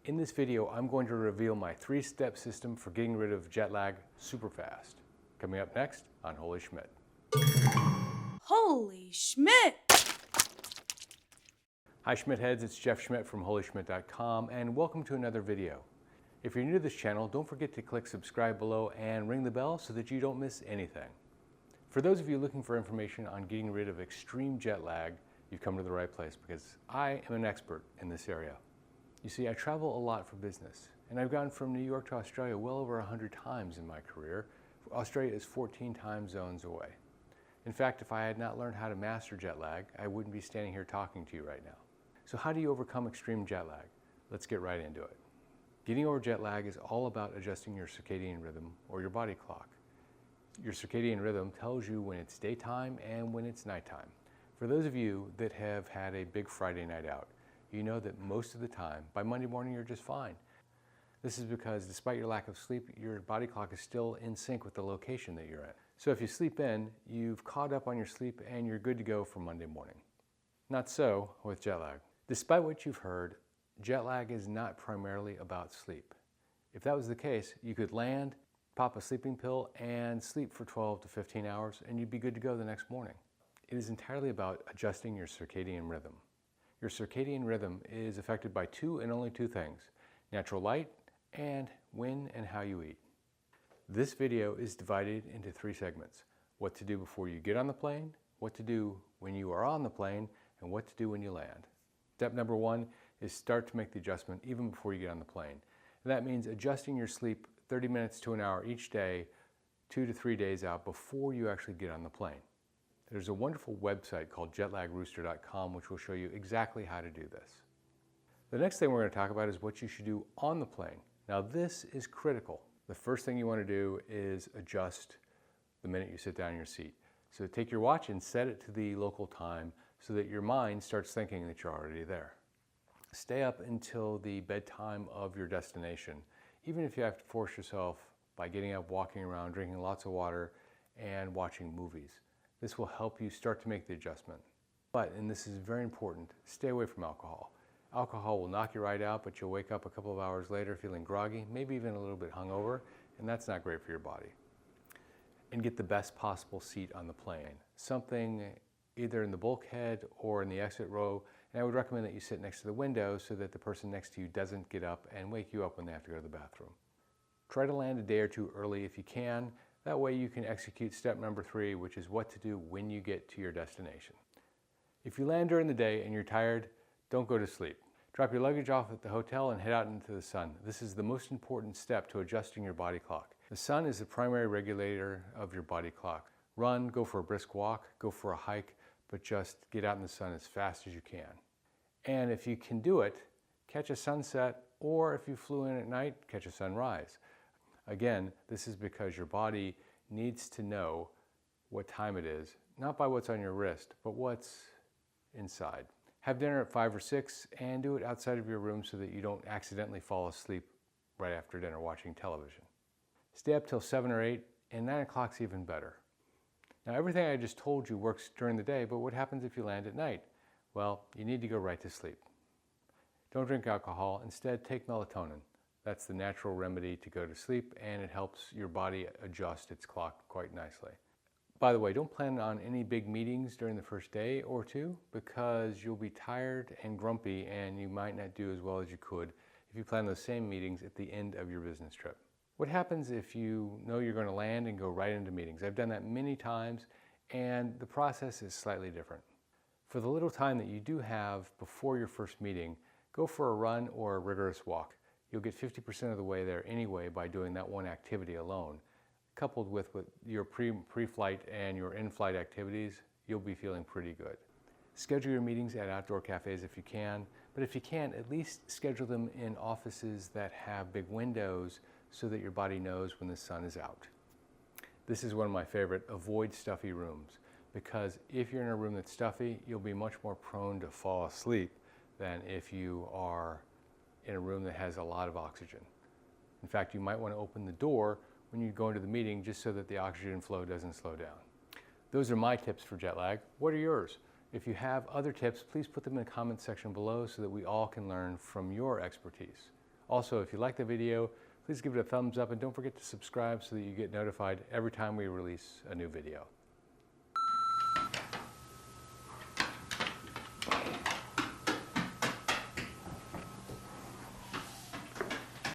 In this video, I'm going to reveal my 3-step system for getting rid of jet lag super fast. Coming up next on Holy Schmidt. Holy Schmidt! Hi Schmidt heads, it's Geoff Schmidt from holyschmidt.com and welcome to another video. If you're new to this channel, don't forget to click subscribe below and ring the bell so that you don't miss anything. For those of you looking for information on getting rid of extreme jet lag, you've come to the right place because I am an expert in this area. You see, I travel a lot for business, and I've gone from New York to Australia well over 100 times in my career. Australia is 14 time zones away. In fact, if I had not learned how to master jet lag, I wouldn't be standing here talking to you right now. So how do you overcome extreme jet lag? Let's get right into it. Getting over jet lag is all about adjusting your circadian rhythm or your body clock. Your circadian rhythm tells you when it's daytime and when it's nighttime. For those of you that have had a big Friday night out, you know that most of the time, by Monday morning, you're just fine. This is because despite your lack of sleep, your body clock is still in sync with the location that you're in. So if you sleep in, you've caught up on your sleep and you're good to go for Monday morning. Not so with jet lag. Despite what you've heard, jet lag is not primarily about sleep. If that was the case, you could land, pop a sleeping pill, and sleep for 12 to 15 hours, and you'd be good to go the next morning. It is entirely about adjusting your circadian rhythm. Your circadian rhythm is affected by two and only two things: natural light and when and how you eat. This video is divided into 3 segments: what to do before you get on the plane, what to do when you are on the plane, and what to do when you land. Step number 1 is start to make the adjustment even before you get on the plane. And that means adjusting your sleep 30 minutes to an hour each day, 2 to 3 days out before you actually get on the plane. There's a wonderful website called jetlagrooster.com which will show you exactly how to do this. The next thing we're going to talk about is what you should do on the plane. Now this is critical. The first thing you want to do is adjust the minute you sit down in your seat. So take your watch and set it to the local time so that your mind starts thinking that you're already there. Stay up until the bedtime of your destination, even if you have to force yourself by getting up, walking around, drinking lots of water, and watching movies. This will help you start to make the adjustment. But, and this is very important, stay away from alcohol. Alcohol will knock you right out, but you'll wake up a couple of hours later feeling groggy, maybe even a little bit hungover, and that's not great for your body. And get the best possible seat on the plane. Something either in the bulkhead or in the exit row, and I would recommend that you sit next to the window so that the person next to you doesn't get up and wake you up when they have to go to the bathroom. Try to land a day or two early if you can. That way you can execute step number 3, which is what to do when you get to your destination. If you land during the day and you're tired, don't go to sleep. Drop your luggage off at the hotel and head out into the sun. This is the most important step to adjusting your body clock. The sun is the primary regulator of your body clock. Run, go for a brisk walk, go for a hike, but just get out in the sun as fast as you can. And if you can do it, catch a sunset, or if you flew in at night, catch a sunrise. Again, this is because your body needs to know what time it is, not by what's on your wrist, but what's inside. Have dinner at 5 or 6 and do it outside of your room so that you don't accidentally fall asleep right after dinner watching television. Stay up till 7 or 8, and 9 o'clock's even better. Now everything I just told you works during the day, but what happens if you land at night? Well, you need to go right to sleep. Don't drink alcohol, instead take melatonin. That's the natural remedy to go to sleep, and it helps your body adjust its clock quite nicely. By the way, don't plan on any big meetings during the first day or 2 because you'll be tired and grumpy and you might not do as well as you could if you plan those same meetings at the end of your business trip. What happens if you know you're going to land and go right into meetings? I've done that many times and the process is slightly different. For the little time that you do have before your first meeting, go for a run or a rigorous walk. You'll get 50% of the way there anyway by doing that one activity alone. Coupled with your pre-flight and your in-flight activities, you'll be feeling pretty good. Schedule your meetings at outdoor cafes if you can, but if you can't, at least schedule them in offices that have big windows so that your body knows when the sun is out. This is one of my favorite: avoid stuffy rooms, because if you're in a room that's stuffy, you'll be much more prone to fall asleep than if you are in a room that has a lot of oxygen. In fact, you might want to open the door when you go into the meeting just so that the oxygen flow doesn't slow down. Those are my tips for jet lag. What are yours? If you have other tips, please put them in the comments section below so that we all can learn from your expertise. Also, if you like the video, please give it a thumbs up and don't forget to subscribe so that you get notified every time we release a new video.